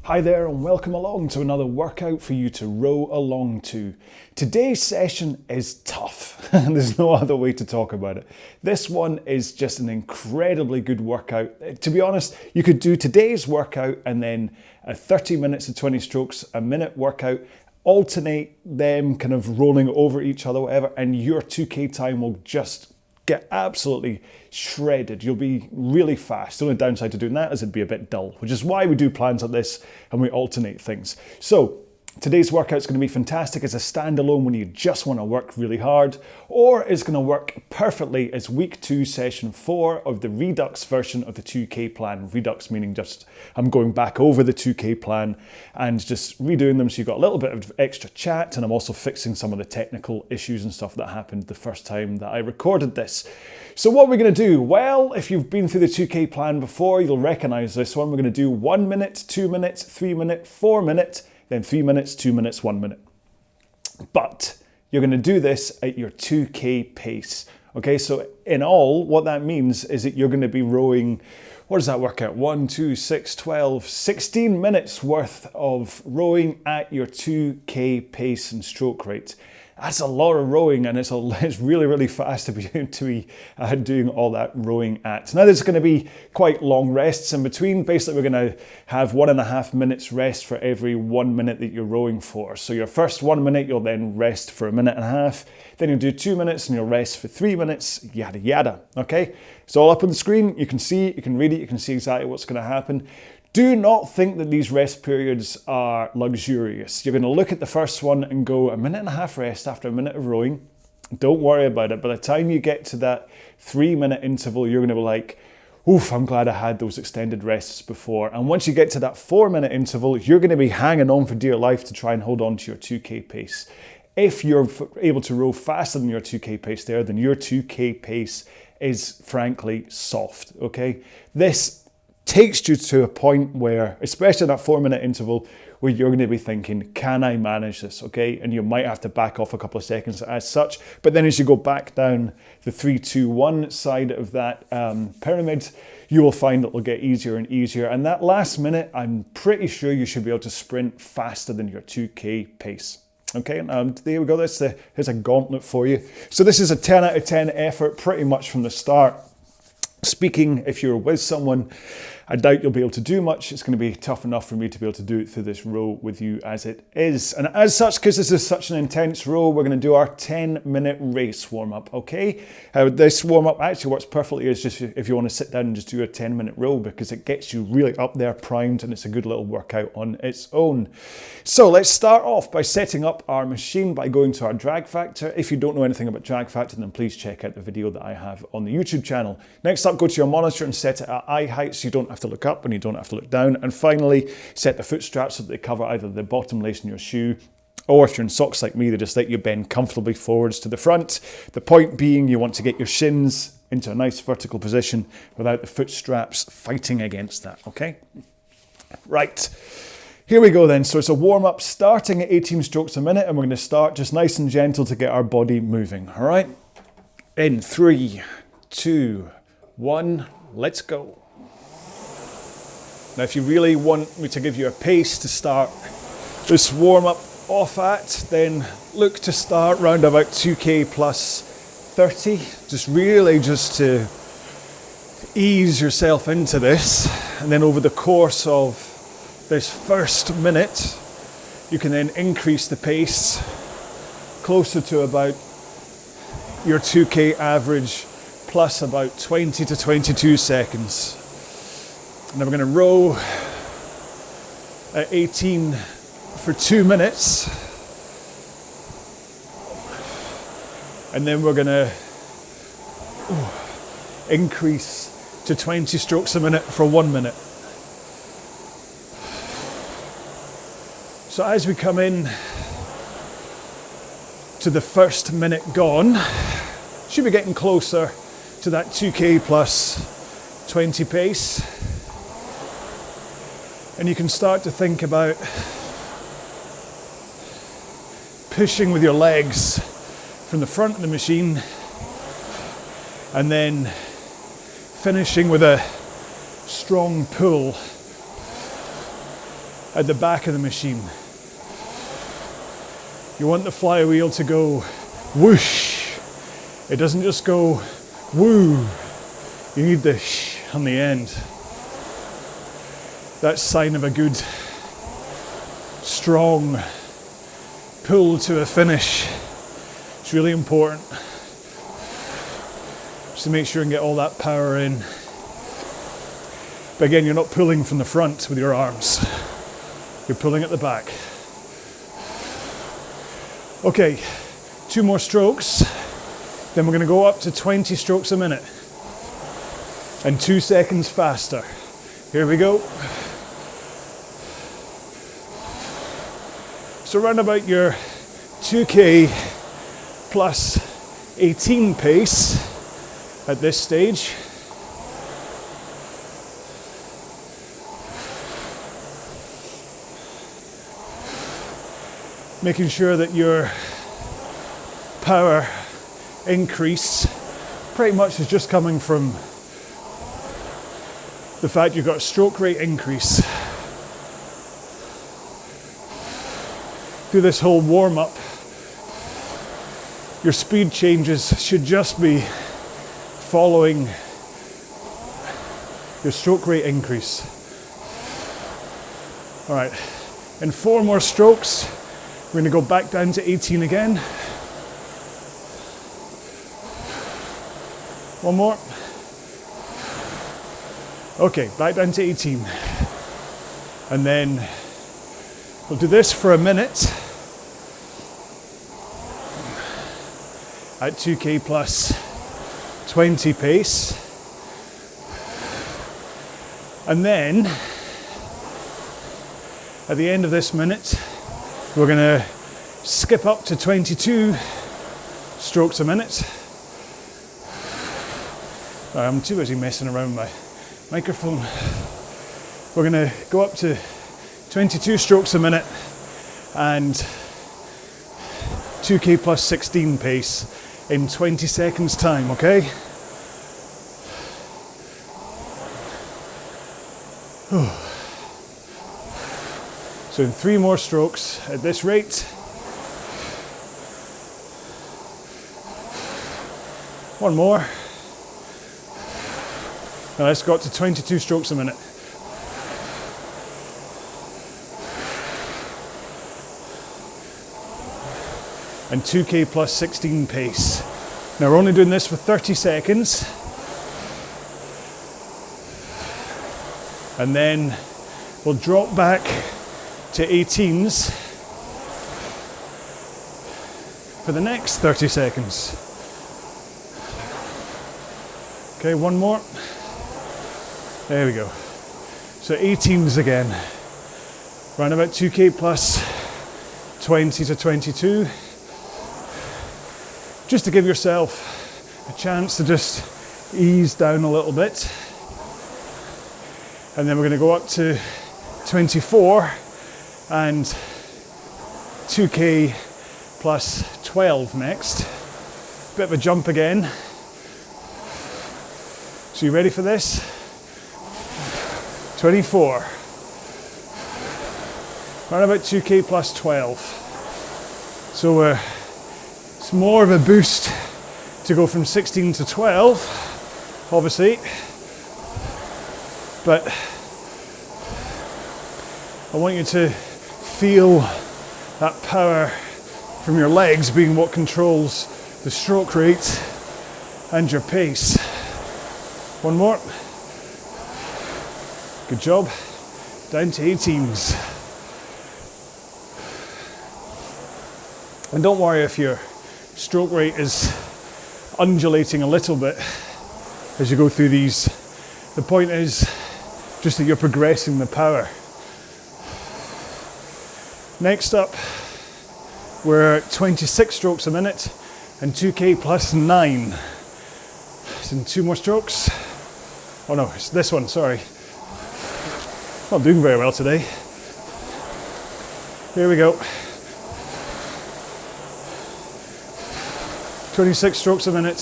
Hi there and welcome along to another workout for you to row along to. Today's session is tough and there's no other way to talk about it. This one is just an incredibly good workout. To be honest, you could do today's workout and then 30 minutes to 20 strokes a minute workout, alternate them kind of rolling over each other, whatever, and your 2K time will just get absolutely shredded. You'll be really fast. The only downside to doing that is it'd be a bit dull, which is why we do plans like this and we alternate things. So today's workout's going to be fantastic as a standalone when you just want to work really hard, or it's going to work perfectly as week 2, session 4 of the Redux version of the 2K plan. Redux meaning just I'm going back over the 2K plan and just redoing them so you've got a little bit of extra chat, and I'm also fixing some of the technical issues and stuff that happened the first time that I recorded this. So what we're going to do, well, if you've been through the 2K plan before, you'll recognize this one. We're going to do 1 minute, 2 minutes, 3 minute, 4 minute, then 3 minutes, 2 minutes, 1 minute. But you're going to do this at your 2K pace. Okay, so in all, what that means is that you're going to be rowing, what does that work out? 1, 2, 6, 12, 16 minutes worth of rowing at your 2K pace and stroke rate. That's a lot of rowing, and it's really, really fast to be doing all that rowing at. Now there's going to be quite long rests in between. Basically, we're going to have 1.5 minutes rest for every 1 minute that you're rowing for. So your first 1 minute, you'll then rest for 1.5 minutes. Then you'll do 2 minutes and you'll rest for 3 minutes, yada, yada. Okay? It's all up on the screen. You can see it, you can read it, you can see exactly what's going to happen. Do not think that these rest periods are luxurious. You're going to look at the first one and go 1.5 minutes rest after a minute of rowing. Don't worry about it. By the time you get to that 3 minute interval, you're going to be like, oof, I'm glad I had those extended rests before. And once you get to that 4 minute interval, you're going to be hanging on for dear life to try and hold on to your 2K pace. If you're able to row faster than your 2K pace there, then your 2K pace is frankly soft, okay? This takes you to a point where, especially in that 4 minute interval, where you're going to be thinking, can I manage this, okay? And you might have to back off a couple of seconds as such. But then as you go back down the 3, 2, 1 side of that pyramid, you will find it will get easier and easier. And that last minute, I'm pretty sure you should be able to sprint faster than your 2K pace. Okay, there we go. Here's a gauntlet for you. So this is a 10 out of 10 effort pretty much from the start. Speaking, if you're with someone, I doubt you'll be able to do much. It's going to be tough enough for me to be able to do it through this row with you as it is. And as such, because this is such an intense row, we're going to do our 10-minute race warm-up, okay? This warm-up actually works perfectly as just if you want to sit down and just do a 10-minute row, because it gets you really up there primed and it's a good little workout on its own. So let's start off by setting up our machine by going to our drag factor. If you don't know anything about drag factor, then please check out the video that I have on the YouTube channel. Next up, go to your monitor and set it at eye height so you don't have to look up and you don't have to look down. And finally, set the foot straps so that they cover either the bottom lace in your shoe, or if you're in socks like me, they just let you bend comfortably forwards to the front. The point being, you want to get your shins into a nice vertical position without the foot straps fighting against that, okay? Right, here we go then. So it's a warm-up starting at 18 strokes a minute, and we're going to start just nice and gentle to get our body moving, all right? In 3, 2, 1, let's go. Now, if you really want me to give you a pace to start this warm-up off at, then look to start round about 2K plus 30. Just to ease yourself into this. And then over the course of this first minute, you can then increase the pace closer to about your 2K average plus about 20 to 22 seconds. And then we're going to row at 18 for 2 minutes. And then we're going to increase to 20 strokes a minute for 1 minute. So as we come in to the first minute gone, should be getting closer to that 2K plus 20 pace. And you can start to think about pushing with your legs from the front of the machine and then finishing with a strong pull at the back of the machine. You want the flywheel to go whoosh. It doesn't just go woo. You need the sh on the end. That's a sign of a good, strong pull to a finish. It's really important. Just to make sure and get all that power in. But again, you're not pulling from the front with your arms. You're pulling at the back. Okay, 2 more strokes. Then we're going to go up to 20 strokes a minute. And 2 seconds faster. Here we go. So round about your 2K plus 18 pace at this stage. Making sure that your power increase pretty much is just coming from the fact you've got a stroke rate increase. Through this whole warm-up, your speed changes should just be following your stroke rate increase. All right, in 4 more strokes, we're going to go back down to 18 again. 1 more. Okay, back down to 18. And then we'll do this for a minute at 2K plus 20 pace. And then at the end of this minute, we're going to skip up to 22 strokes a minute. I'm too busy messing around with my microphone. We're going to go up to 22 strokes a minute and 2K plus 16 pace in 20 seconds time, okay? So in 3 more strokes at this rate. 1 more. Now let's go up to 22 strokes a minute. And 2K plus 16 pace. Now we're only doing this for 30 seconds. And then we'll drop back to 18s for the next 30 seconds. Okay, 1 more. There we go. So 18s again. Around about 2K plus 20 to 22. Just to give yourself a chance to just ease down a little bit. And then we're going to go up to 24 and 2K plus 12 next. Bit of a jump again. So you ready for this? 24. Around about 2K plus 12. So it's more of a boost to go from 16 to 12, obviously. But I want you to feel that power from your legs being what controls the stroke rate and your pace. 1 more. Good job. Down to 18s. And don't worry if your stroke rate is undulating a little bit as you go through these. The point is just that you're progressing the power. Next up, we're at 26 strokes a minute and 2K plus 9. So in 2 more strokes. Oh no, it's this one, sorry. Not doing very well today. Here we go. 26 strokes a minute,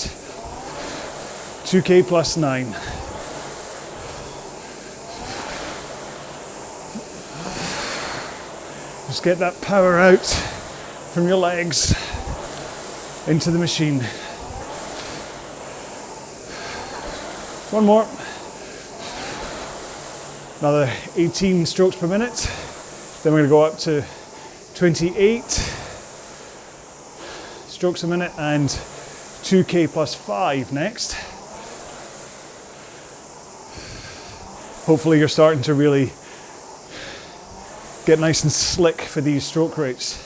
2K plus 9. Just get that power out from your legs into the machine. One more. Another 18 strokes per minute. Then we're going to go up to 28 strokes a minute and 2K plus 5 next. Hopefully you're starting to really get nice and slick for these stroke rates.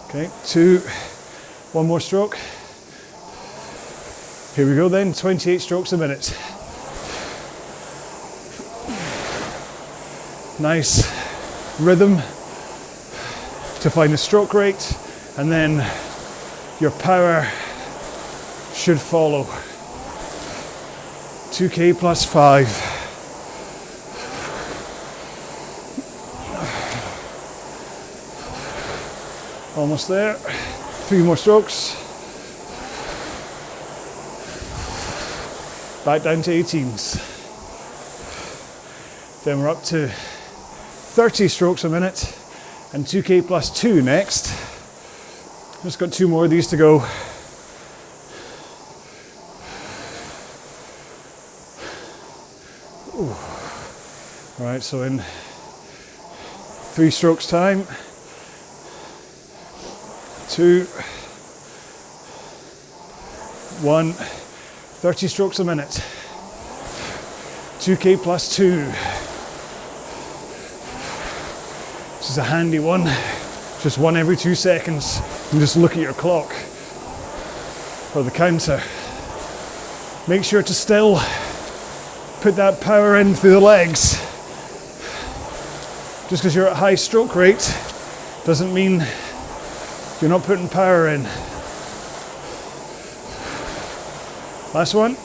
Okay, one more stroke. Here we go then, 28 strokes a minute. Nice rhythm to find the stroke rate, and then your power should follow. 2K plus 5. Almost there. 3 more strokes. Back down to 18s. Then we're up to 30 strokes a minute and 2K plus 2 next. Just got 2 more of these to go. Ooh. All right, so in 3 strokes time, 2, 1, 30 strokes a minute, 2K plus 2. This is a handy one, just one every 2 seconds. And just look at your clock or the counter. Make sure to still put that power in through the legs. Just because you're at high stroke rate doesn't mean you're not putting power in. Last one.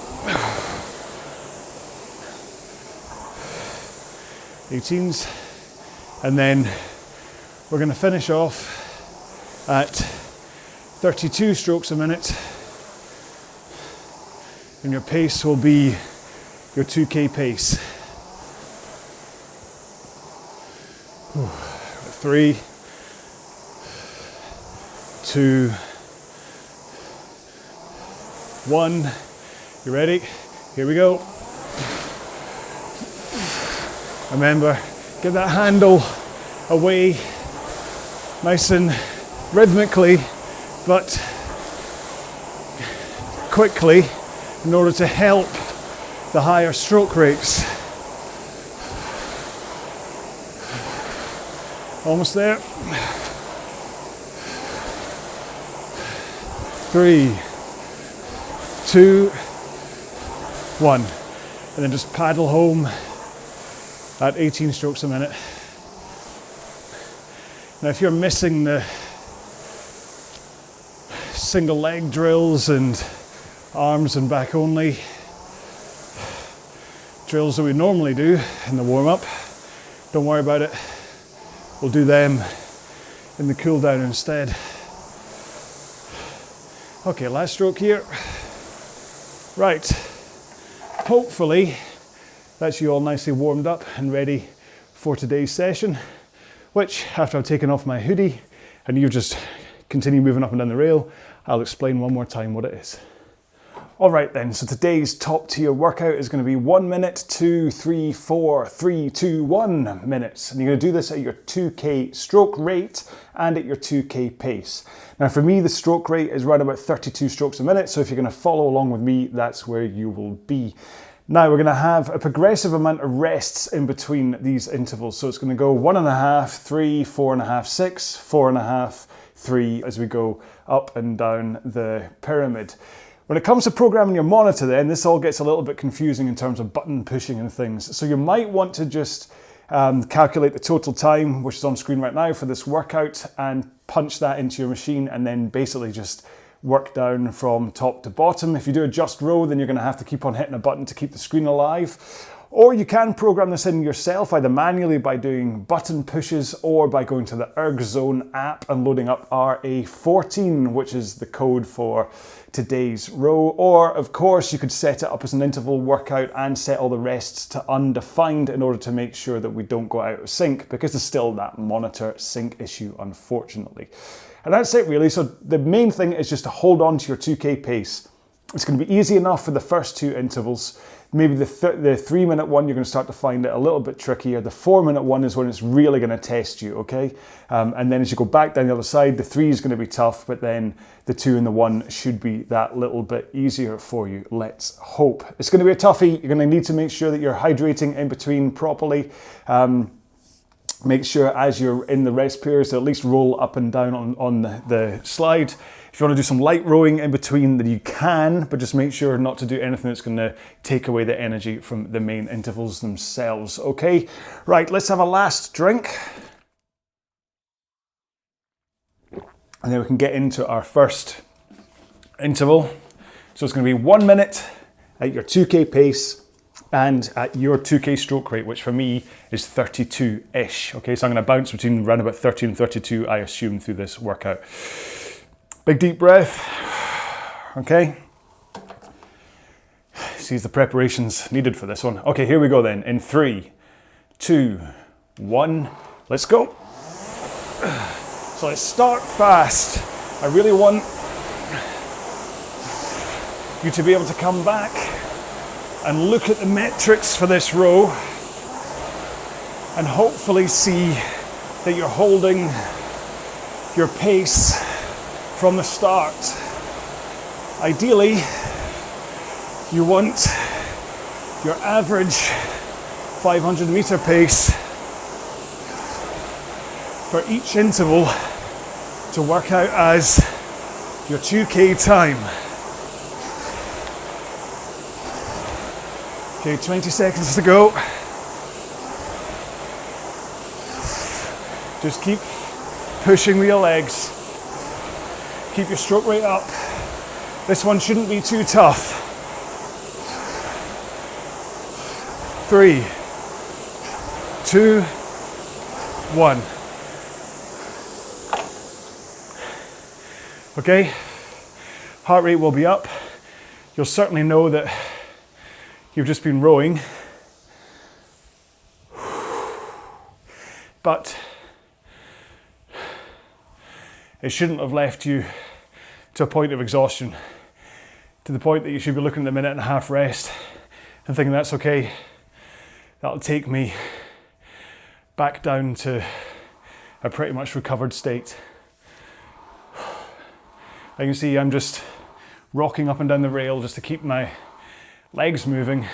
18s. And then we're going to finish off at 32 strokes a minute. And your pace will be your 2K pace. 3, 2, 1. You ready? Here we go. Remember, get that handle away nice and rhythmically, but quickly in order to help the higher stroke rates. Almost there. 3, 2, 1. And then just paddle home at 18 strokes a minute. Now if you're missing the single leg drills and arms and back only drills that we normally do in the warm-up, don't worry about it. We'll do them in the cool down instead. Okay, last stroke here. Right, hopefully that's you all nicely warmed up and ready for today's session, which after I've taken off my hoodie and you just continue moving up and down the rail, I'll explain one more time what it is. All right then, so today's top tier workout is going to be 1 minute, 2, 3, 4, 3, 2, 1 minutes. And you're going to do this at your 2K stroke rate and at your 2K pace. Now for me, the stroke rate is right about 32 strokes a minute. So if you're going to follow along with me, that's where you will be. Now we're going to have a progressive amount of rests in between these intervals. So it's going to go 1.5, 3, 4.5, 6, 4.5, 3 as we go up and down the pyramid. When it comes to programming your monitor then, this all gets a little bit confusing in terms of button pushing and things. So you might want to just calculate the total time, which is on screen right now for this workout, and punch that into your machine and then basically just work down from top to bottom. If you do a just row, then you're going to have to keep on hitting a button to keep the screen alive. Or you can program this in yourself, either manually by doing button pushes or by going to the ErgZone app and loading up RA14, which is the code for today's row. Or of course you could set it up as an interval workout and set all the rests to undefined in order to make sure that we don't go out of sync, because there's still that monitor sync issue, unfortunately. And that's it really. So the main thing is just to hold on to your 2K pace. It's going to be easy enough for the first two intervals. Maybe the 3-minute one, you're going to start to find it a little bit trickier. The 4-minute one is when it's really going to test you, okay? And then as you go back down the other side, the 3 is going to be tough, but then the 2 and the 1 should be that little bit easier for you. Let's hope. It's going to be a toughie. You're going to need to make sure that you're hydrating in between properly. Make sure as you're in the rest periods to at least roll up and down on the slide. If you want to do some light rowing in between, then you can, but just make sure not to do anything that's going to take away the energy from the main intervals themselves, okay? Right, let's have a last drink. And then we can get into our first interval. So it's going to be 1 minute at your 2K pace and at your 2K stroke rate, which for me is 32-ish. Okay, so I'm going to bounce between around about 30 and 32, I assume, through this workout. Big deep breath. Okay. Seize the preparations needed for this one. Okay, here we go then. In 3, 2, 1, let's go. So let's start fast. I really want you to be able to come back and look at the metrics for this row and hopefully see that you're holding your pace from the start. Ideally, you want your average 500 meter pace for each interval to work out as your 2K time. Okay, 20 seconds to go. Just keep pushing with your legs. Keep your stroke rate up. This one shouldn't be too tough. 3, 2, 1. Okay, heart rate will be up. You'll certainly know that you've just been rowing, but it shouldn't have left you to a point of exhaustion, to the point that you should be looking at a 1.5 minute rest and thinking that's okay, that'll take me back down to a pretty much recovered state. You can see I'm just rocking up and down the rail just to keep my legs moving,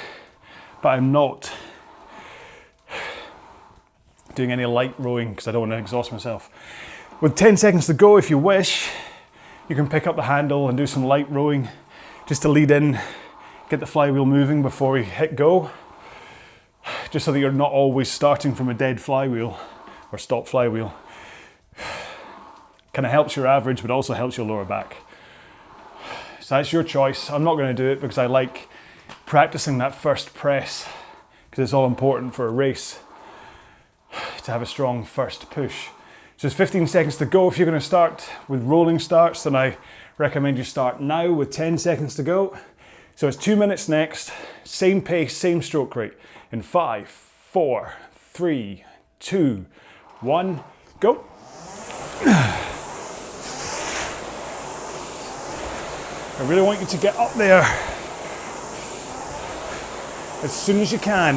but I'm not doing any light rowing because I don't want to exhaust myself. With 10 seconds to go, if you wish, you can pick up the handle and do some light rowing just to lead in, get the flywheel moving before we hit go, just so that you're not always starting from a dead flywheel or stop flywheel. Kind of helps your average, but also helps your lower back. So that's your choice. I'm not going to do it because I like practicing that first press, because it's all important for a race to have a strong first push. So it's 15 seconds to go. If you're going to start with rolling starts, then I recommend you start now with 10 seconds to go. So it's 2 minutes next, same pace, same stroke rate. In 5, 4, 3, 2, 1, go. I really want you to get up there as soon as you can.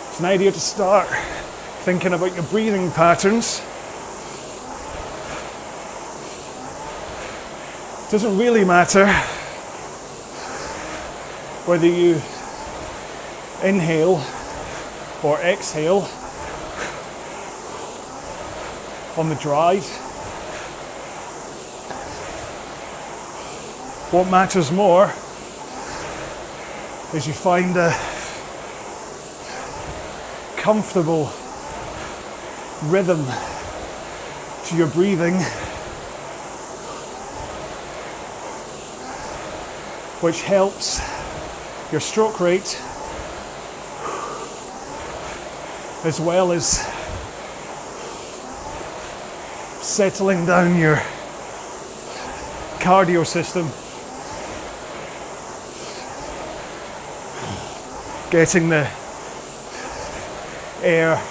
It's an idea to start thinking about your breathing patterns. It doesn't really matter whether you inhale or exhale on the drive. What matters more is you find a comfortable rhythm to your breathing which helps your stroke rate as well as settling down your cardio system, getting the air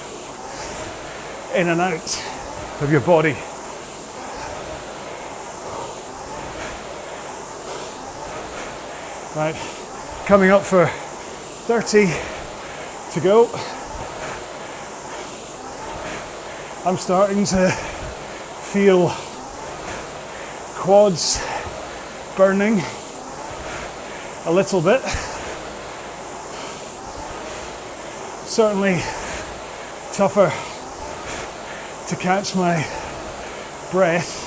in and out of your body. Right, coming up for 30 to go. I'm starting to feel quads burning a little bit. Certainly tougher to catch my breath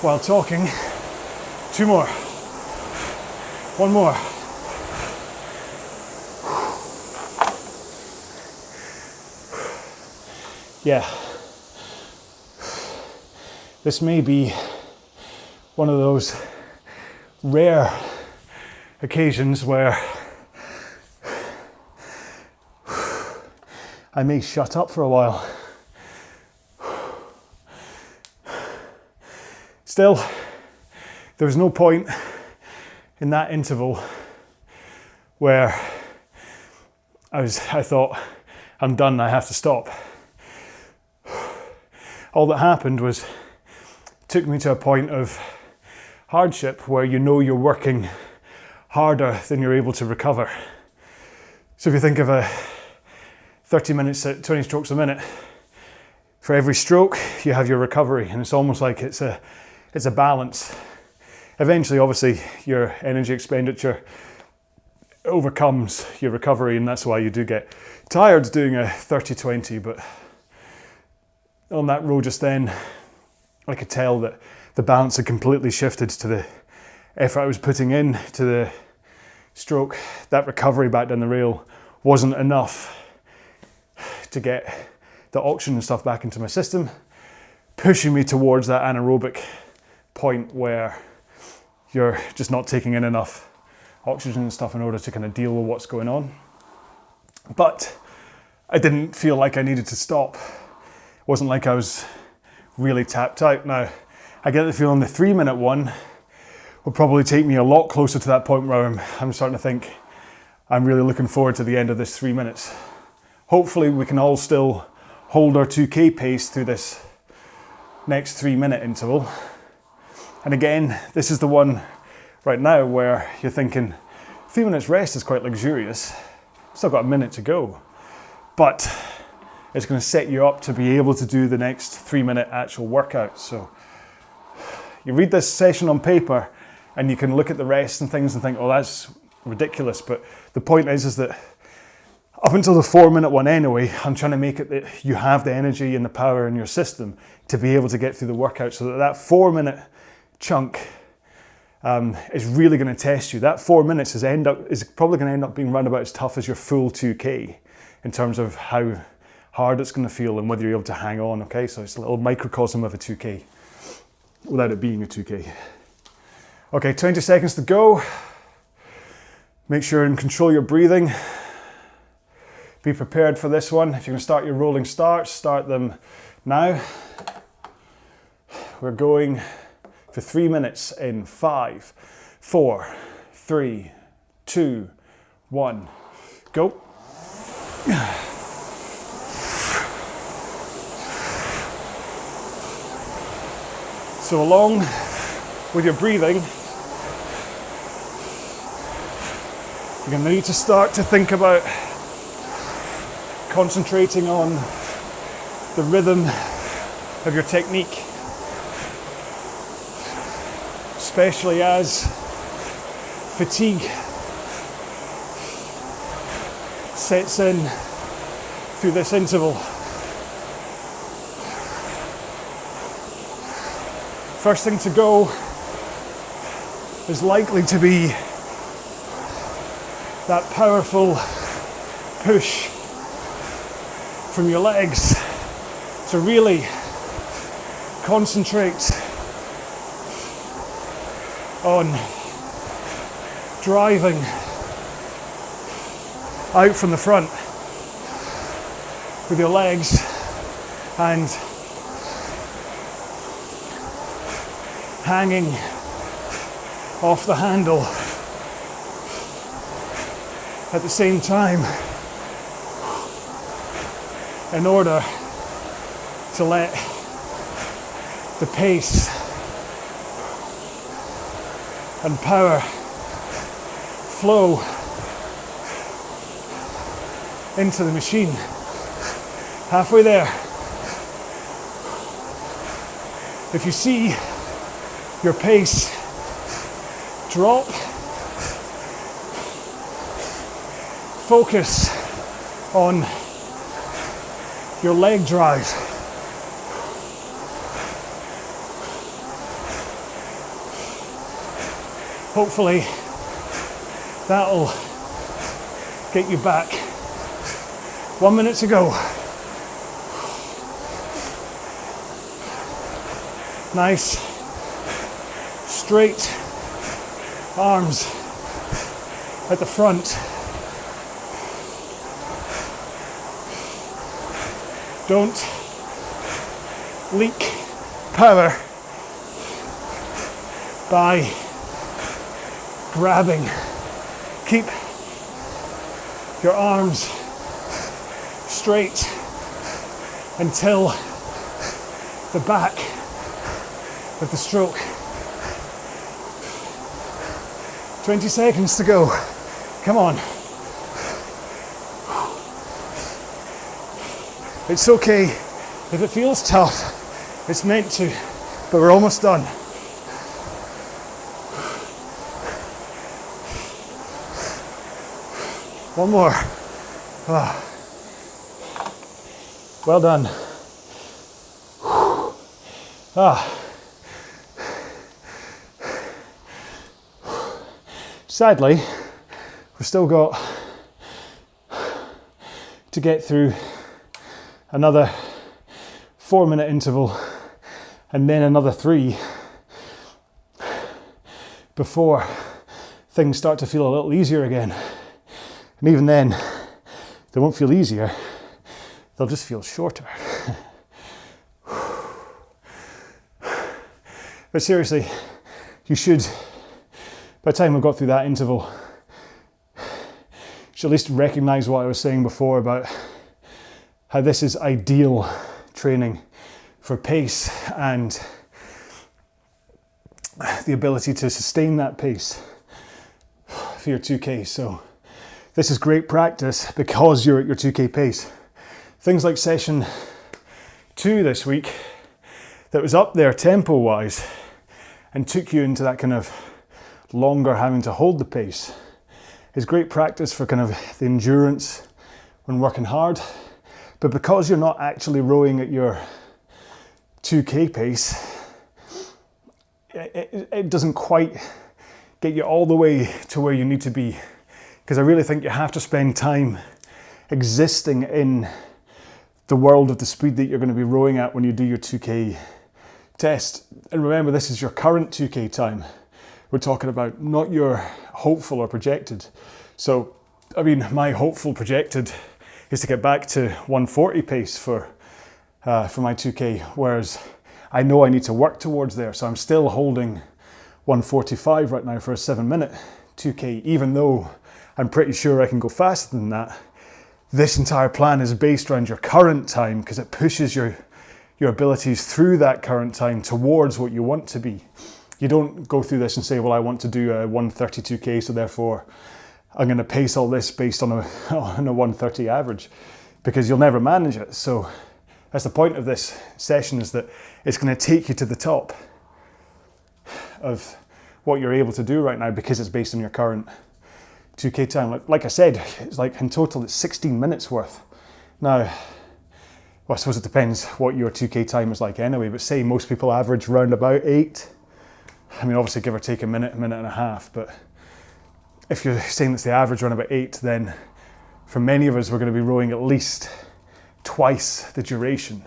while talking. 2 more. 1 more. Yeah. This may be one of those rare occasions where I may shut up for a while. Still, there was no point in that interval where I thought, I'm done, I have to stop. All that happened was, took me to a point of hardship where you know you're working harder than you're able to recover. So if you think of a 30 minutes at 20 strokes a minute, for every stroke you have your recovery, and it's almost like it's a balance. Eventually, obviously, your energy expenditure overcomes your recovery, and that's why you do get tired doing a 30-20, but on that row just then, I could tell that the balance had completely shifted to the effort I was putting in to the stroke. That recovery back down the rail wasn't enough to get the oxygen and stuff back into my system, pushing me towards that anaerobic point where you're just not taking in enough oxygen and stuff in order to kind of deal with what's going on. But I didn't feel like I needed to stop. It wasn't like I was really tapped out. Now, I get the feeling the 3-minute one will probably take me a lot closer to that point where I'm starting to think I'm really looking forward to the end of this 3 minutes. Hopefully we can all still hold our 2K pace through this next 3-minute interval. And again, this is the one right now where you're thinking 3 minutes rest is quite luxurious. Still got a minute to go, but it's going to set you up to be able to do the next 3-minute actual workout. So you read this session on paper and you can look at the rest and things and think, oh, that's ridiculous. But the point is that up until the 4-minute one anyway, I'm trying to make it that you have the energy and the power in your system to be able to get through the workout, so that 4-minute chunk is really going to test you. That 4 minutes is probably going to end up being round about as tough as your full 2K in terms of how hard it's going to feel and whether you're able to hang on. Okay, so it's a little microcosm of a 2K without it being a 2K. Okay, 20 seconds to go. Make sure and control your breathing. Be prepared for this one. If you're going to start your rolling starts, start them now. We're going for 3 minutes in 5, 4, 3, 2, 1, go. So along with your breathing, you're going to need to start to think about concentrating on the rhythm of your technique, especially as fatigue sets in through this interval. First thing to go is likely to be that powerful push from your legs to really concentrate on driving out from the front with your legs and hanging off the handle at the same time in order to let the pace and power flow into the machine. Halfway there. If you see your pace drop, focus on your leg drive. Hopefully that'll get you back. 1 minute to go. Nice, straight arms at the front. Don't leak power by grabbing. Keep your arms straight until the back of the stroke. 20 seconds to go. Come on. It's okay if it feels tough. It's meant to, but we're almost done. One more. Ah. Well done. Ah. Sadly, we've still got to get through another 4-minute interval and then another 3 before things start to feel a little easier again. And even then, they won't feel easier, they'll just feel shorter. But seriously, you should, by the time we've got through that interval, you should at least recognize what I was saying before about how this is ideal training for pace and the ability to sustain that pace for your 2K. So this is great practice because you're at your 2K pace. Things like session 2 this week that was up there tempo wise and took you into that kind of longer having to hold the pace is great practice for kind of the endurance when working hard. But because you're not actually rowing at your 2K pace, it doesn't quite get you all the way to where you need to be. Because I really think you have to spend time existing in the world of the speed that you're going to be rowing at when you do your 2K test. And remember, this is your current 2K time. We're talking about not your hopeful or projected. So, I mean, my hopeful projected is to get back to 140 pace for my 2K, whereas I know I need to work towards there. So I'm still holding 145 right now for a 7-minute 2K, even though I'm pretty sure I can go faster than that. This entire plan is based around your current time because it pushes your abilities through that current time towards what you want to be. You don't go through this and say, well, I want to do a 132K, so therefore I'm going to pace all this based on a 130 average, because you'll never manage it. So that's the point of this session, is that it's going to take you to the top of what you're able to do right now because it's based on your current 2K time. Like I said, it's like in total it's 16 minutes worth. Now, well, I suppose it depends what your 2K time is like anyway, but say most people average round about 8. I mean, obviously give or take a minute and a half, but if you're saying that's the average around about 8, then for many of us, we're going to be rowing at least twice the duration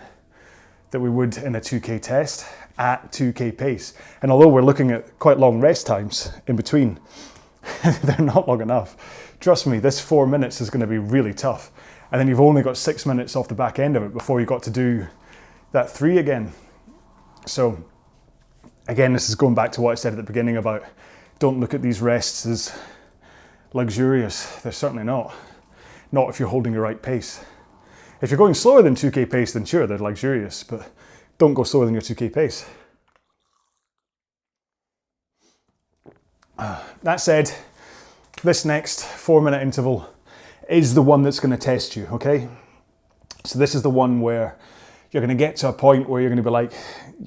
that we would in a 2K test at 2K pace. And although we're looking at quite long rest times in between, They're not long enough. Trust me, this 4 minutes is going to be really tough. And then you've only got 6 minutes off the back end of it before you got to do that 3 again. So again, this is going back to what I said at the beginning about don't look at these rests as luxurious. They're certainly not. Not if you're holding the right pace. If you're going slower than 2K pace, then sure, they're luxurious, but don't go slower than your 2K pace. That said, this next 4-minute interval is the one that's going to test you, okay? So this is the one where you're going to get to a point where you're going to be like,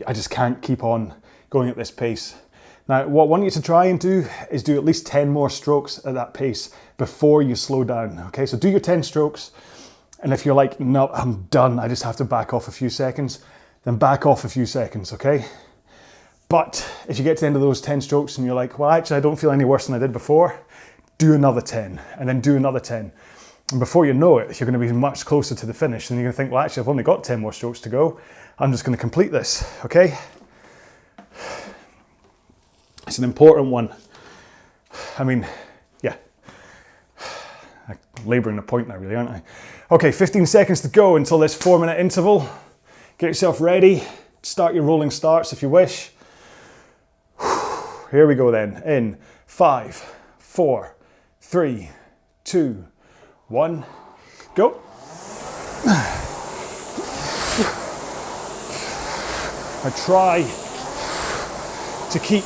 I just can't keep on going at this pace. Now, what I want you to try and do is do at least 10 more strokes at that pace before you slow down, okay? So do your 10 strokes, and if you're like, no, I'm done, I just have to back off a few seconds, then back off a few seconds, okay? But if you get to the end of those 10 strokes and you're like, well, actually, I don't feel any worse than I did before, do another 10, and then do another 10. And before you know it, you're going to be much closer to the finish, and you're going to think, well, actually, I've only got 10 more strokes to go. I'm just going to complete this, okay? It's an important one. I mean, yeah. I'm labouring the point now, really, aren't I? Okay, 15 seconds to go until this 4-minute interval. Get yourself ready. Start your rolling starts if you wish. Here we go then. In 5, 4, 3, 2, 1, go. I try to keep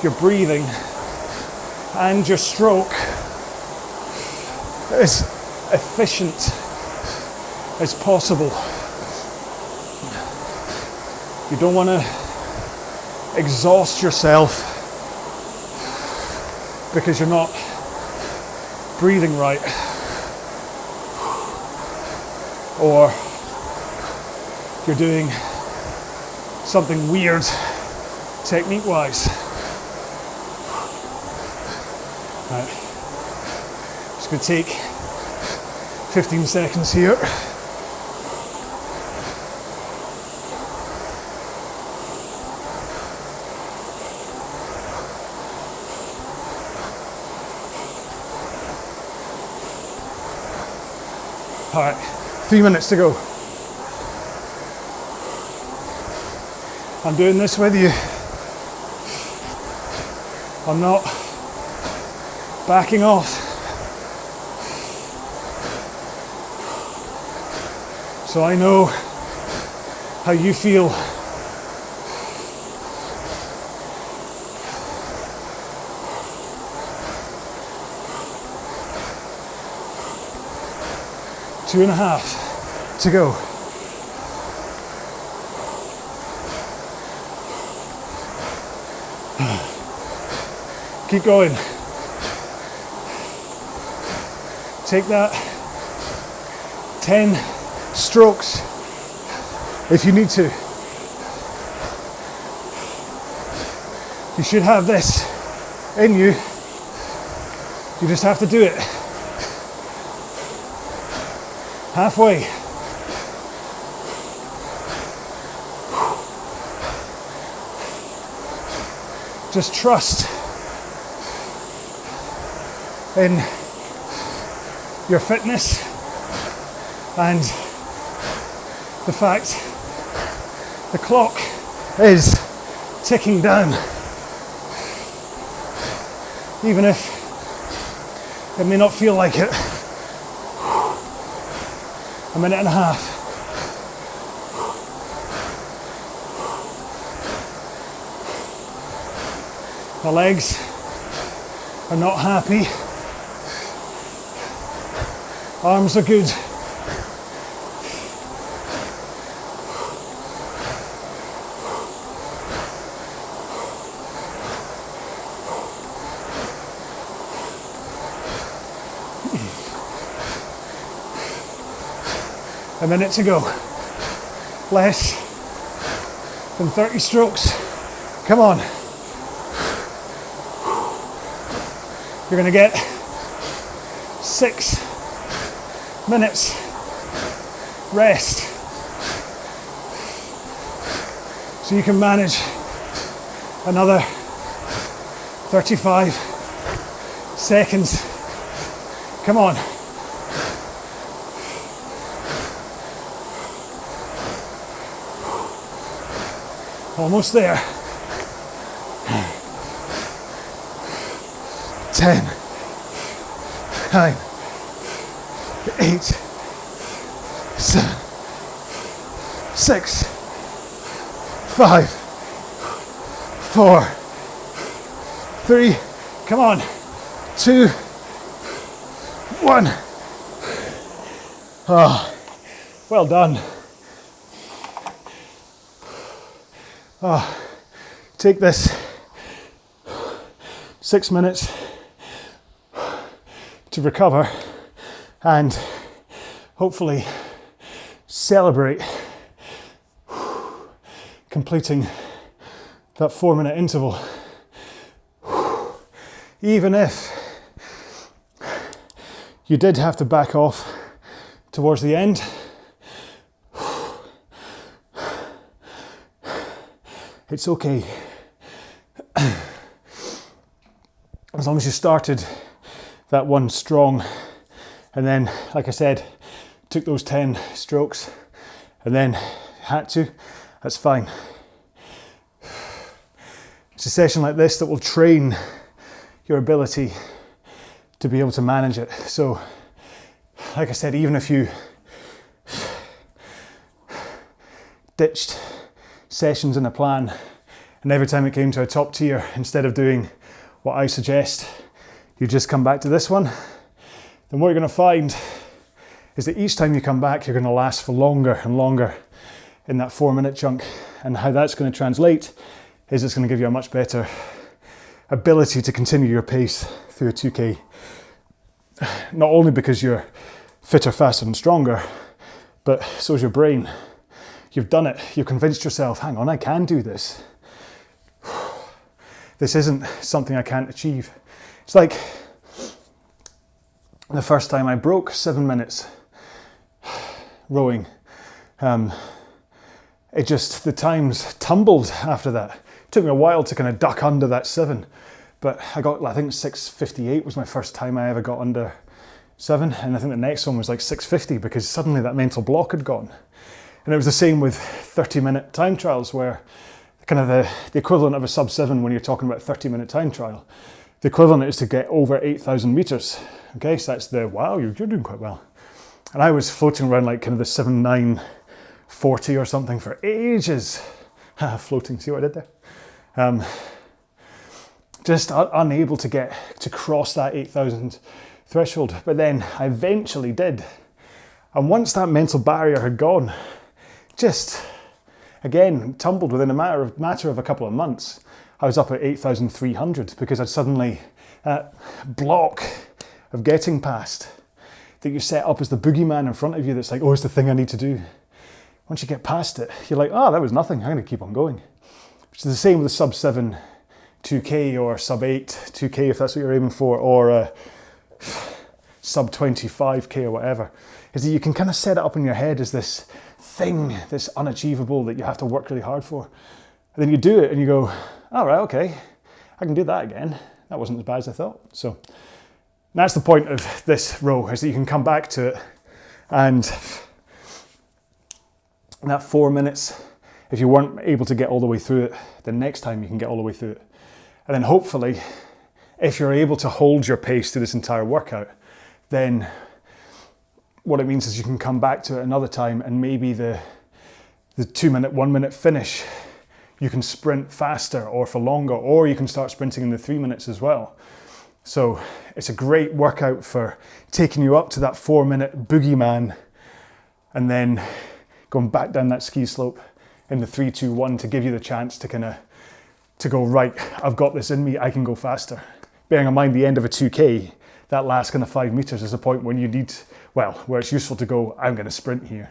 your breathing and your stroke as efficient as possible. You don't want to exhaust yourself because you're not breathing right, or you're doing something weird technique-wise. Right. Just going to take 15 seconds here. All right, 3 minutes to go. I'm doing this with you. I'm not backing off. So I know how you feel. Two and a half to go. Keep going. Take that 10 strokes if you need to. You should have this in you. You just have to do it. Halfway. Just trust in your fitness and the fact the clock is ticking down. Even if it may not feel like it. A minute and a half. My legs are not happy. Arms are good. A minute to go. Less than 30 strokes. Come on. You're gonna get 6 minutes rest. So you can manage another 35 seconds. Come on. Almost there. 10, 9, 8, 7, 6, 5, 4, 3, come on, 2, 1. Oh, well done. Oh, take this 6 minutes to recover and hopefully celebrate completing that 4-minute interval. Even if you did have to back off towards the end, it's okay. As long as you started that one strong and then, like I said, took those 10 strokes and then had to, that's fine. It's a session like this that will train your ability to be able to manage it. So, like I said, even if you ditched sessions in a plan and every time it came to a top tier, instead of doing what I suggest, you just come back to this one, then what you're going to find is that each time you come back, you're going to last for longer and longer in that 4-minute chunk. And how that's going to translate is it's going to give you a much better ability to continue your pace through a 2K. Not only because you're fitter, faster and stronger, but so is your brain. You've done it. You've convinced yourself, hang on, I can do this. This isn't something I can't achieve. It's like the first time I broke 7 minutes rowing. The times tumbled after that. It took me a while to kind of duck under that 7, but I think 6:58 was my first time I ever got under 7, and I think the next one was like 6:50 because suddenly that mental block had gone. And it was the same with 30-minute time trials, where kind of the equivalent of a sub 7 when you're talking about a 30-minute time trial. The equivalent is to get over 8,000 meters. Okay, so that's wow, you're doing quite well. And I was floating around like kind of the 7,940 or something for ages. Floating, see what I did there? Just unable to get to cross that 8,000 threshold. But then I eventually did. And once that mental barrier had gone, just again tumbled within a matter of a couple of months. I was up at 8,300 because I'd suddenly, that block of getting past that you set up as the boogeyman in front of you that's like, oh, it's the thing I need to do. Once you get past it, you're like, oh, that was nothing, I'm going to keep on going. Which is the same with the sub 7 2K or sub 8 2K if that's what you're aiming for, or sub 25K or whatever, is that you can kind of set it up in your head as this thing, this unachievable that you have to work really hard for. And then you do it and you go, all right, okay, I can do that again. That wasn't as bad as I thought. So that's the point of this row, is that you can come back to it, and that 4 minutes, if you weren't able to get all the way through it, the next time you can get all the way through it. And then hopefully, if you're able to hold your pace through this entire workout, then what it means is you can come back to it another time, and maybe the 2 minute, 1 minute finish, you can sprint faster or for longer, or you can start sprinting in the 3 minutes as well. So it's a great workout for taking you up to that 4 minute boogeyman and then going back down that ski slope in the 3, 2, 1 to give you the chance to go, right, I've got this in me, I can go faster. Bearing in mind the end of a 2K, that last kind of 5 meters is a point when you need, where it's useful to go, I'm going to sprint here.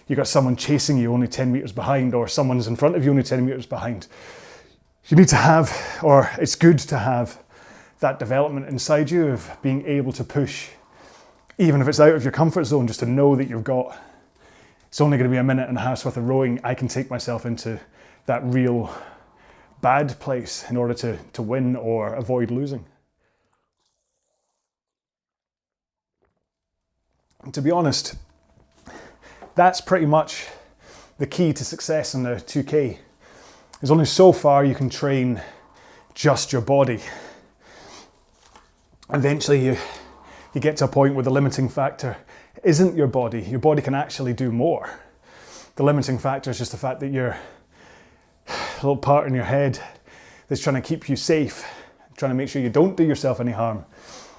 You got someone chasing you only 10 meters behind, or someone's in front of you only 10 meters behind. You need to have, or it's good to have, that development inside you of being able to push, even if it's out of your comfort zone, just to know that you've got, it's only going to be a minute and a half's worth of rowing, I can take myself into that real bad place in order to win or avoid losing. to be honest, that's pretty much the key to success in the 2K. There's only so far you can train just your body. Eventually you get to a point where the limiting factor isn't your body. Your body can actually do more. The limiting factor is just the fact that you're a little part in your head that's trying to keep you safe, trying to make sure you don't do yourself any harm.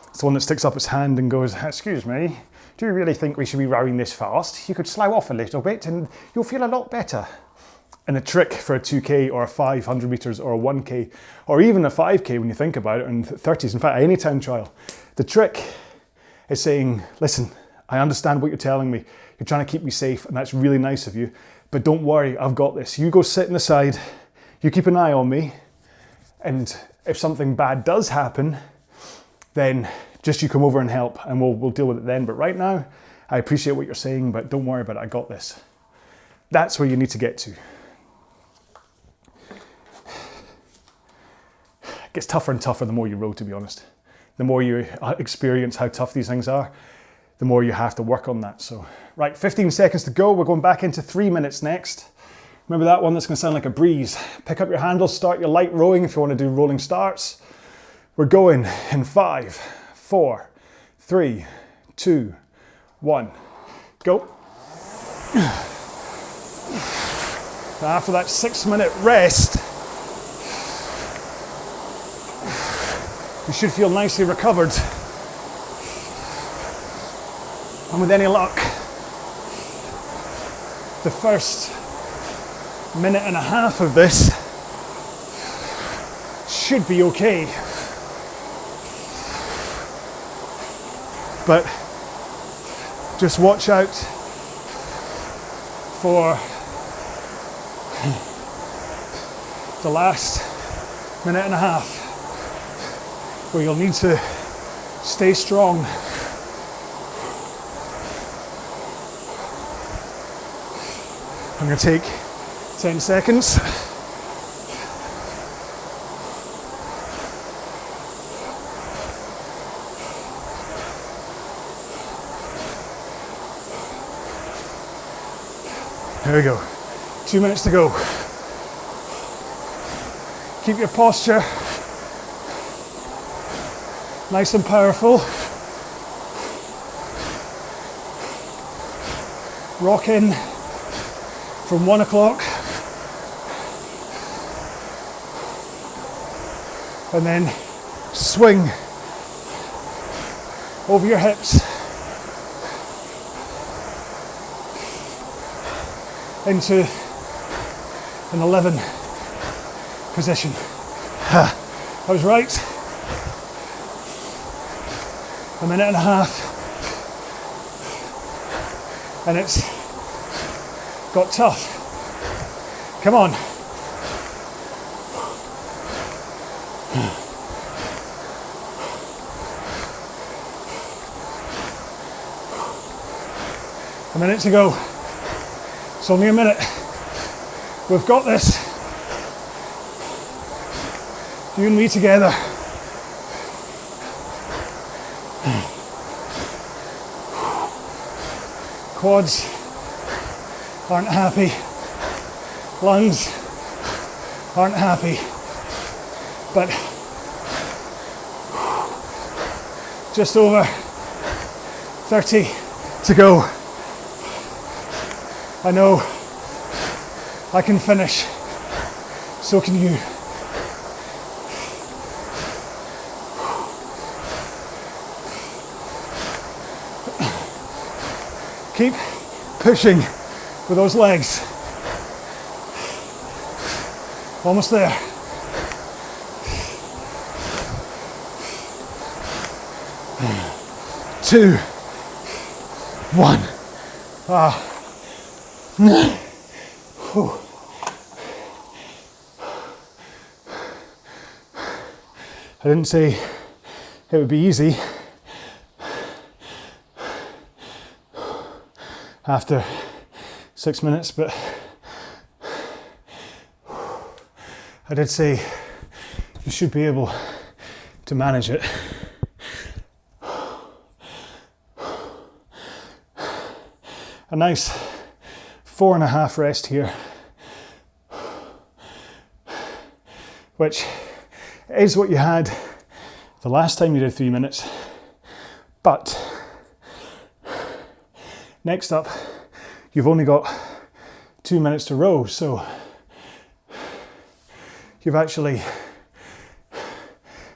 It's the one that sticks up its hand and goes, "Excuse me, do you really think we should be rowing this fast? You could slow off a little bit and you'll feel a lot better." And the trick for a 2K or a 500 meters or a 1K or even a 5K when you think about it, and 30s, in fact, any time trial, the trick is saying, "Listen, I understand what you're telling me. You're trying to keep me safe and that's really nice of you, but don't worry, I've got this. You go sit in the side, you keep an eye on me, and if something bad does happen, then just you come over and help and we'll deal with it then. But right now, I appreciate what you're saying, but don't worry about it, I got this." That's where you need to get to. It gets tougher and tougher the more you row, to be honest. The more you experience how tough these things are, the more you have to work on that. So, right, 15 seconds to go. We're going back into 3 minutes next. Remember that one that's going to sound like a breeze. Pick up your handles, start your light rowing if you want to do rolling starts. We're going in 5, 4, 3, 2, 1. Go. After that 6-minute rest, you should feel nicely recovered. And with any luck, the first minute and a half of this should be okay. But just watch out for the last minute and a half where you'll need to stay strong. I'm going to take 10 seconds. There we go. 2 minutes to go. Keep your posture nice and powerful. Rock in from 1 o'clock. And then swing over your hips into an 11 position. I was right. A minute and a half, and it's got tough. Come on. A minute to go. It's only a minute. We've got this. You and me together. Quads aren't happy. Lungs aren't happy. But just over 30 to go. I know I can finish. So can you. Keep pushing with those legs. Almost there. Two, one. I didn't say it would be easy. After 6 minutes, but I did say you should be able to manage it. a nice 4.5 rest here, which is what you had the last time you did 3 minutes. But next up, you've only got 2 minutes to row, so you've actually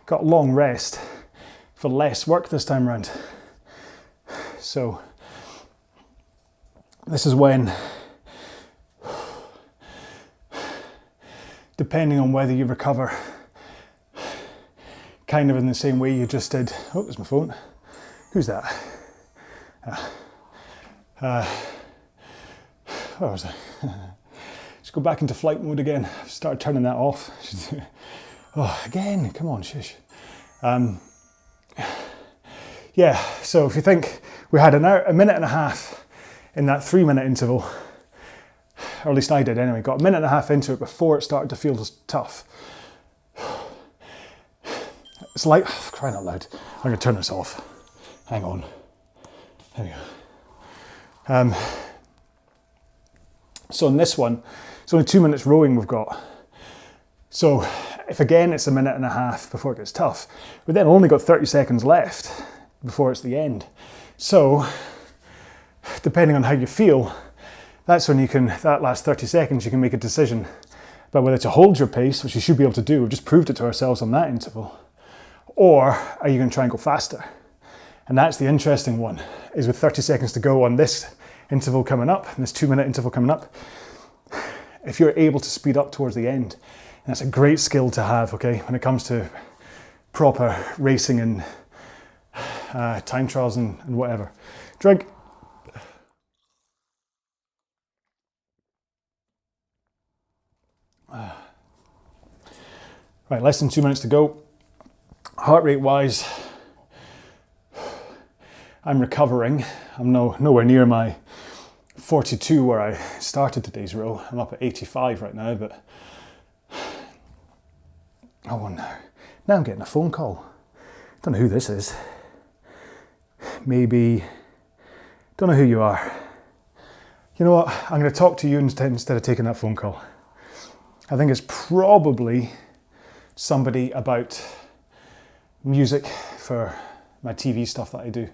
got long rest for less work this time around. So this is when, depending on whether you recover kind of in the same way you just did. Oh, there's my phone. Who's that? Where was I? Let's go back into flight mode again. I've started turning that off. Oh, again, come on, shush. Yeah, so if you think we had a minute and a half in that 3 minute interval, or at least I did anyway, got a minute and a half into it before it started to feel tough. It's like, oh, crying out loud, I'm going to turn this off. Hang on. There we go. So in this one, it's only 2 minutes rowing we've got. So if again it's a minute and a half before it gets tough, we've then only got 30 seconds left before it's the end. So depending on how you feel, that's when you can, that last 30 seconds, you can make a decision about whether to hold your pace, which you should be able to do. We've just proved it to ourselves on that interval. Or are you going to try and go faster? And that's the interesting one, is with 30 seconds to go on this interval coming up, and this 2 minute interval coming up, if you're able to speed up towards the end, and that's a great skill to have, okay, when it comes to proper racing and time trials and whatever. Drink. Right, less than 2 minutes to go. Heart rate wise, I'm recovering. I'm nowhere near my 42 where I started today's row. I'm up at 85 right now, but oh no. Now I'm getting a phone call. Don't know who this is. Maybe, don't know who you are. You know what, I'm going to talk to you instead of taking that phone call. I think it's probably somebody about music for my TV stuff that I do.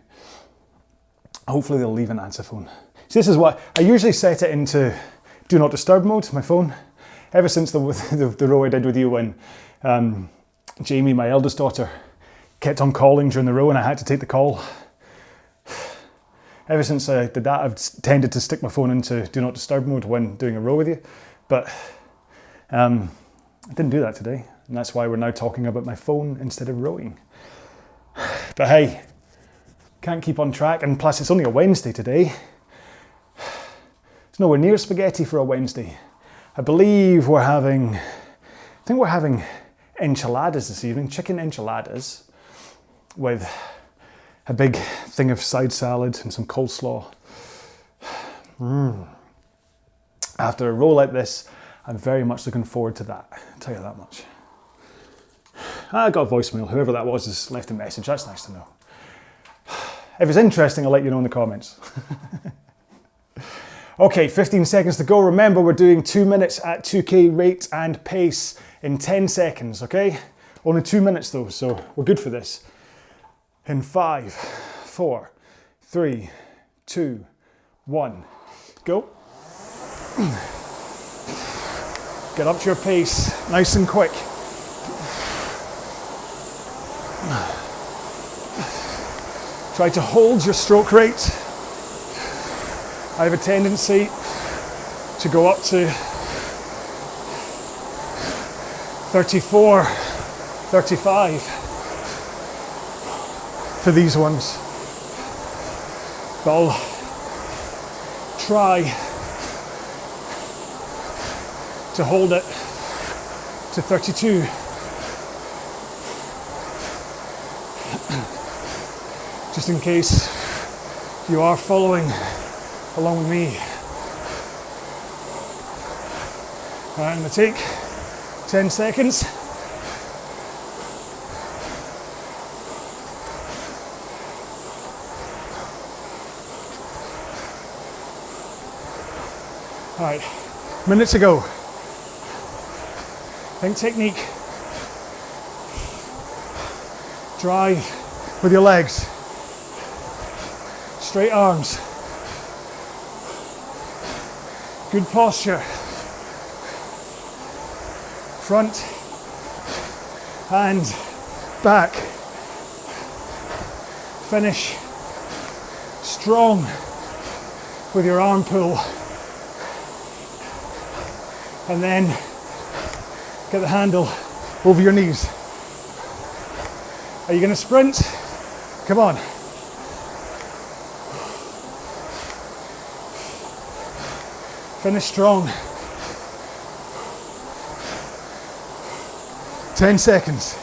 Hopefully they'll leave an answer phone. So this is what, I usually set it into do not disturb mode, my phone. Ever since the row I did with you when Jamie, my eldest daughter, kept on calling during the row and I had to take the call. Ever since I did that, I've tended to stick my phone into do not disturb mode when doing a row with you. But I didn't do that today. And that's why we're now talking about my phone instead of rowing. But hey, can't keep on track. And plus it's only a Wednesday today. It's nowhere near spaghetti for a Wednesday. I believe we're having enchiladas this evening, chicken enchiladas with a big thing of side salad and some coleslaw. After a row like this, I'm very much looking forward to that, I'll tell you that much. I got a voicemail, whoever that was has left a message, that's nice to know. If it's interesting, I'll let you know in the comments. Okay, 15 seconds to go. Remember, we're doing 2 minutes at 2K rate and pace in 10 seconds, okay? Only 2 minutes though, so we're good for this. In 5, 4, 3, 2, 1, go. Get up to your pace, nice and quick. Try to hold your stroke rate. I have a tendency to go up to 34, 35 for these ones. But I'll try to hold it to 32. Just in case you are following along with me. All right, I'm going to take 10 seconds. All right, minute to go. Think technique. Drive with your legs. Straight arms. Good posture. Front and back. Finish strong with your arm pull. And then get the handle over your knees. Are you going to sprint? Come on. Finish strong. 10 seconds.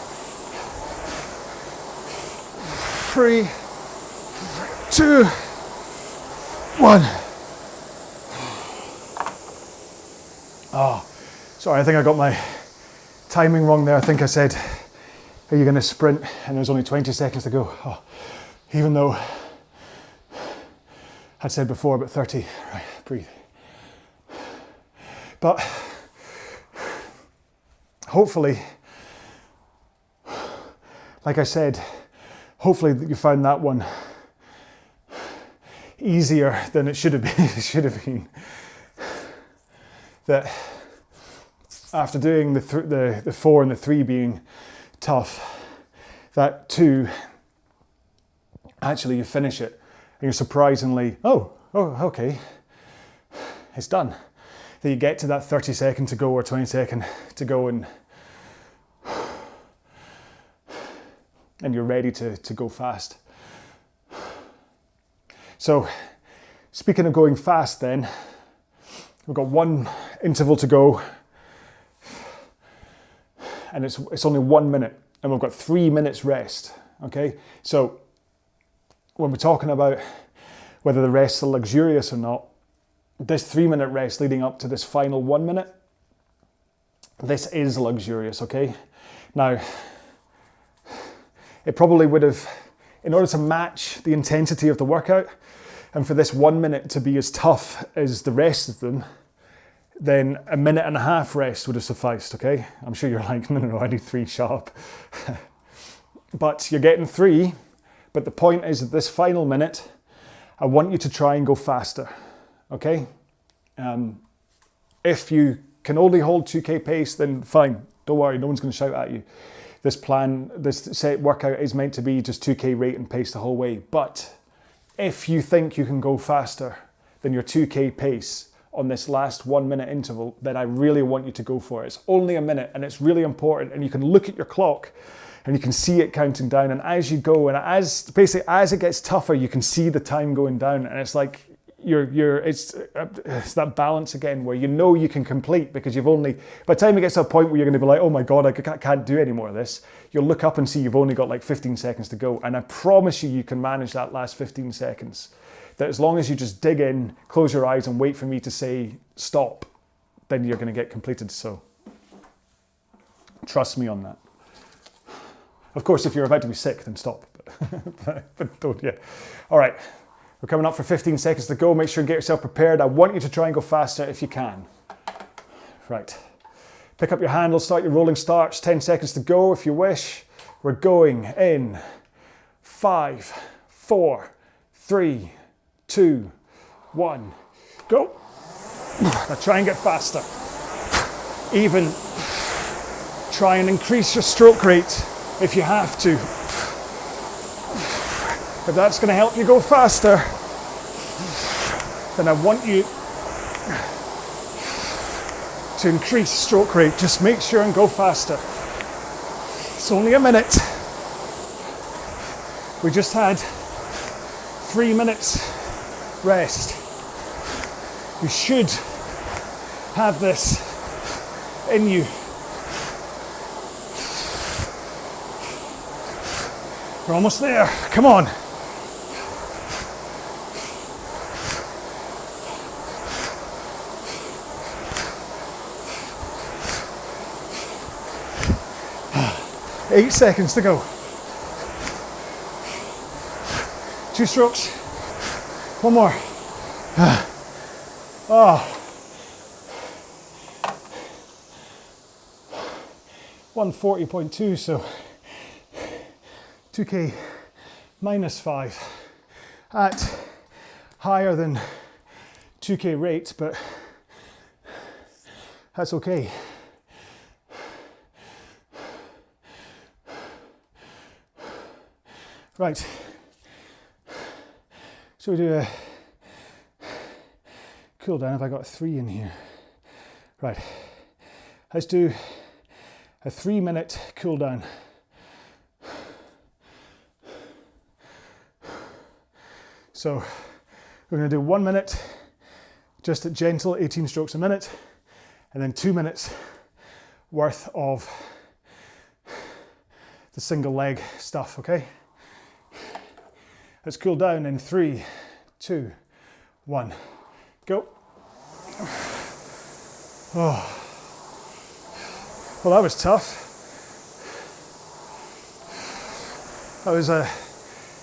3, 2, 1. Oh, sorry, I think I got my timing wrong there. I think I said, are you going to sprint? And there's only 20 seconds to go. Oh, even though I'd said before about 30. Right, breathe. But hopefully, like I said, hopefully you found that one easier than it should have been. It should have been. That after doing the 4 and the 3 being tough, that 2, actually you finish it and you're surprisingly, oh, okay, it's done. That you get to that 30 second to go or 20 second to go and you're ready to go fast. So speaking of going fast then, we've got 1 interval to go and it's only 1 minute and we've got 3 minutes rest, okay? So when we're talking about whether the rests are luxurious or not, this 3-minute rest leading up to this final 1 minute, this is luxurious, okay? Now, it probably would have, in order to match the intensity of the workout, and for this 1 minute to be as tough as the rest of them, then a 1.5 minute rest would have sufficed, okay? I'm sure you're like, no, I need 3 sharp. But you're getting 3, but the point is that this final minute, I want you to try and go faster, okay? If you can only hold 2K pace, then fine, don't worry, no one's gonna shout at you. This set workout is meant to be just 2K rate and pace the whole way, but if you think you can go faster than your 2K pace on this last 1 minute interval, then I really want you to go for it. It's only a minute and it's really important, and you can look at your clock and you can see it counting down, and as you go and as it gets tougher, you can see the time going down, and it's like it's that balance again where you know you can complete because you've only, by the time it gets to a point where you're going to be like, oh my God, I can't do any more of this, you'll look up and see you've only got like 15 seconds to go, and I promise you can manage that last 15 seconds. That as long as you just dig in, close your eyes and wait for me to say stop, then you're going to get completed. So trust me on that. Of course, if you're about to be sick, then stop, but don't, yeah. All right, we're coming up for 15 seconds to go. Make sure and get yourself prepared. I want you to try and go faster if you can. Right, pick up your handle, start your rolling starts. 10 seconds to go if you wish. We're going in 5, 4, 3, 2, 1, go. Now try and get faster. Even try and increase your stroke rate if you have to. If that's going to help you go faster, then I want you to increase stroke rate. Just make sure and go faster. It's only a minute. We just had 3 minutes rest. You should have this in you. We're almost there. Come on. Eight seconds to go. 2 strokes. 1 more. Oh, 140.2, so 2K minus 5 at higher than 2K rate, but that's okay. Right, so we do a cool down. Have I got 3 in here? Right, let's do a 3-minute cool down. So we're going to do 1 minute, just at gentle 18 strokes a minute, and then 2 minutes worth of the single leg stuff, okay? Let's cool down in 3, 2, 1, go. Oh, well, that was tough. That was an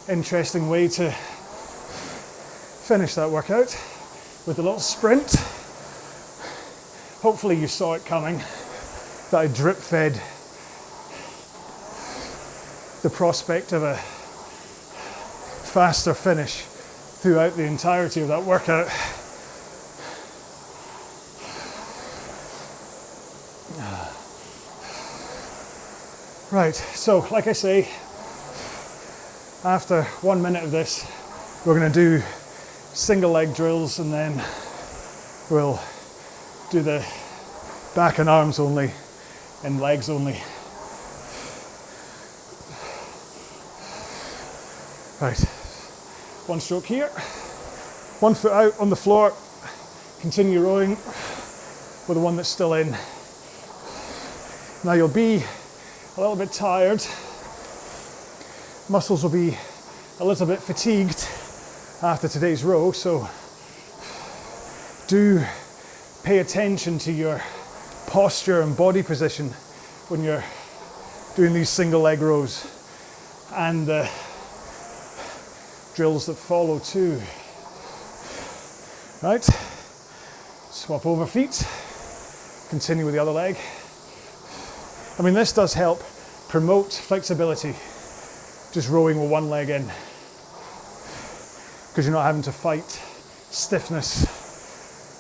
interesting way to finish that workout with a little sprint. Hopefully you saw it coming, that I drip fed the prospect of a faster finish throughout the entirety of that workout. Right, so like I say, after 1 minute of this, we're going to do single leg drills, and then we'll do the back and arms only and legs only. Right, 1 stroke here, 1 foot out on the floor, continue rowing with the one that's still in. Now you'll be a little bit tired, muscles will be a little bit fatigued after today's row, so do pay attention to your posture and body position when you're doing these single leg rows and the drills that follow too. Right, swap over feet, continue with the other leg. I mean, this does help promote flexibility, just rowing with one leg in, because you're not having to fight stiffness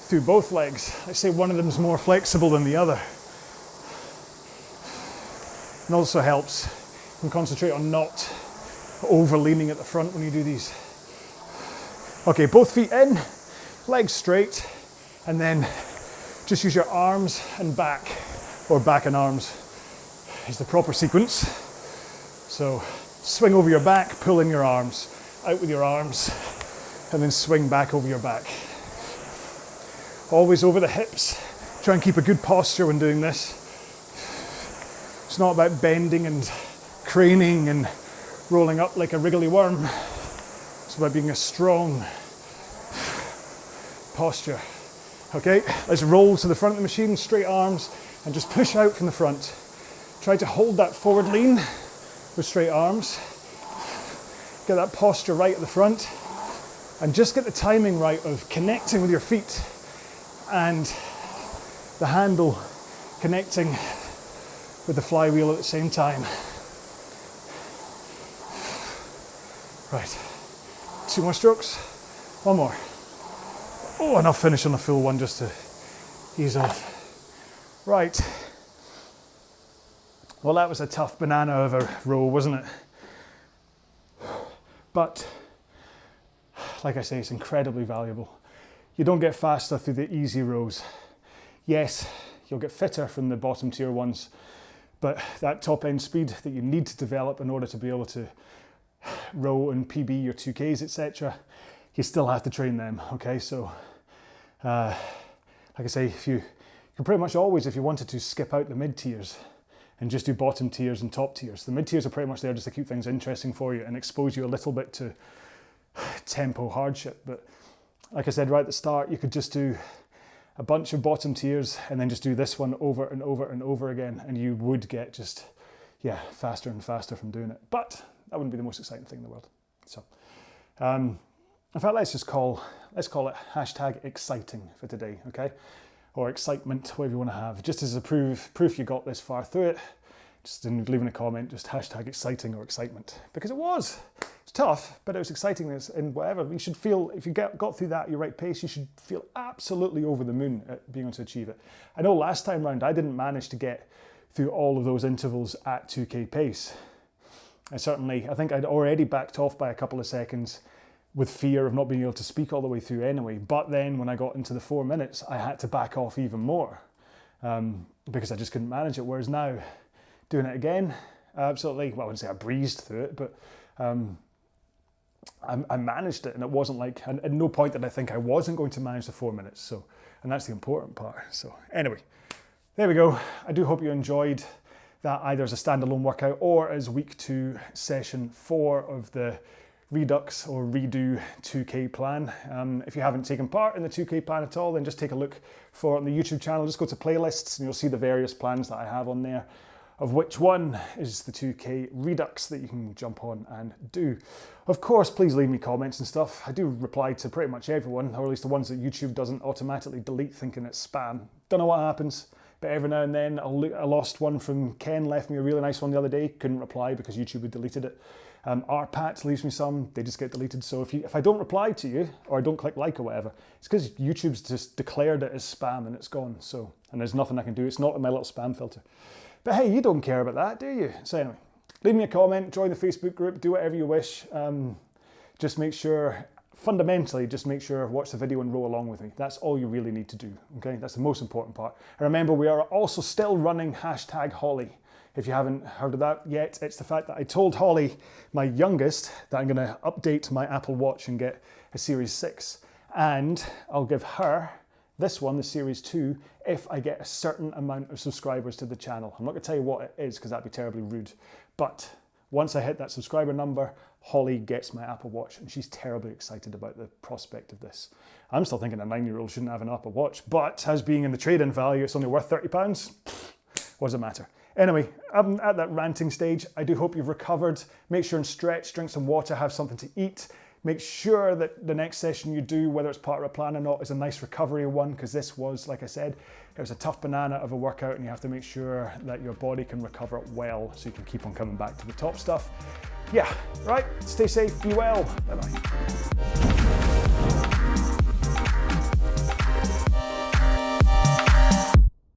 through both legs. I say one of them is more flexible than the other. And also helps you can concentrate on not over leaning at the front when you do these. Okay, both feet in, legs straight, and then just use your arms and back, or back and arms is the proper sequence. So swing over your back, pull in your arms, out with your arms, and then swing back over your back. Always over the hips. Try and keep a good posture when doing this. It's not about bending and craning and rolling up like a wriggly worm. It's about being a strong posture. Okay, let's roll to the front of the machine, straight arms, and just push out from the front. Try to hold that forward lean with straight arms. Get that posture right at the front, and just get the timing right of connecting with your feet and the handle connecting with the flywheel at the same time. Right, 2 more strokes, 1 more. Oh, and I'll finish on the full one just to ease off. Right. Well, that was a tough banana of a row, wasn't it? But, like I say, it's incredibly valuable. You don't get faster through the easy rows. Yes, you'll get fitter from the bottom tier ones, but that top end speed that you need to develop in order to be able to row and PB your 2Ks, etc., you still have to train them, okay? So, like I say, you can pretty much always, if you wanted to, skip out the mid tiers and just do bottom tiers and top tiers. The mid tiers are pretty much there just to keep things interesting for you and expose you a little bit to tempo hardship. But like I said right at the start, you could just do a bunch of bottom tiers and then just do this one over and over and over again, and you would get just, yeah, faster and faster from doing it. But that wouldn't be the most exciting thing in the world. So, in fact, let's call it hashtag exciting for today, okay? Or excitement, whatever you want to have, just as a proof you got this far through it, just in leaving a comment, just hashtag exciting or excitement, because it was. It's tough, but it was exciting, and whatever. You should feel, if you got through that at your right pace, you should feel absolutely over the moon at being able to achieve it. I know last time round I didn't manage to get through all of those intervals at 2k pace. I think I'd already backed off by a couple of seconds with fear of not being able to speak all the way through anyway. But then when I got into the 4 minutes, I had to back off even more because I just couldn't manage it. Whereas now, doing it again, absolutely, well, I wouldn't say I breezed through it, but I managed it, and it wasn't like, at no point did I think I wasn't going to manage the 4 minutes. So, and that's the important part. So anyway, there we go. I do hope you enjoyed that either as a standalone workout or as week 2, session 4 of the Redux or Redo 2K plan. If you haven't taken part in the 2K plan at all, then just take a look for it on the YouTube channel. Just go to playlists and you'll see the various plans that I have on there, of which one is the 2K Redux that you can jump on and do. Of course, please leave me comments and stuff. I do reply to pretty much everyone, or at least the ones that YouTube doesn't automatically delete thinking it's spam. Don't know what happens, but every now and then I lost one from Ken, left me a really nice one the other day, couldn't reply because YouTube had deleted it. RPAT leaves me some, they just get deleted. So if I don't reply to you, or I don't click like or whatever, it's because YouTube's just declared it as spam and it's gone. So, and there's nothing I can do. It's not in my little spam filter. But hey, you don't care about that, do you? So anyway, leave me a comment, join the Facebook group, do whatever you wish. Just make sure, fundamentally, just make sure, watch the video and row along with me. That's all you really need to do, okay? That's the most important part. And remember, we are also still running hashtag Holly. If you haven't heard of that yet, it's the fact that I told Holly, my youngest, that I'm gonna update my Apple Watch and get a Series 6. And I'll give her this one, the Series 2, if I get a certain amount of subscribers to the channel. I'm not gonna tell you what it is because that'd be terribly rude. But once I hit that subscriber number, Holly gets my Apple Watch, and she's terribly excited about the prospect of this. I'm still thinking a 9-year-old shouldn't have an Apple Watch, but as being in the trade-in value, it's only worth £30. What does it matter? Anyway, I'm at that ranting stage. I do hope you've recovered. Make sure and stretch, drink some water, have something to eat. Make sure that the next session you do, whether it's part of a plan or not, is a nice recovery one, because this was, like I said, it was a tough banana of a workout, and you have to make sure that your body can recover well so you can keep on coming back to the top stuff. Yeah, right, stay safe, be well, bye-bye.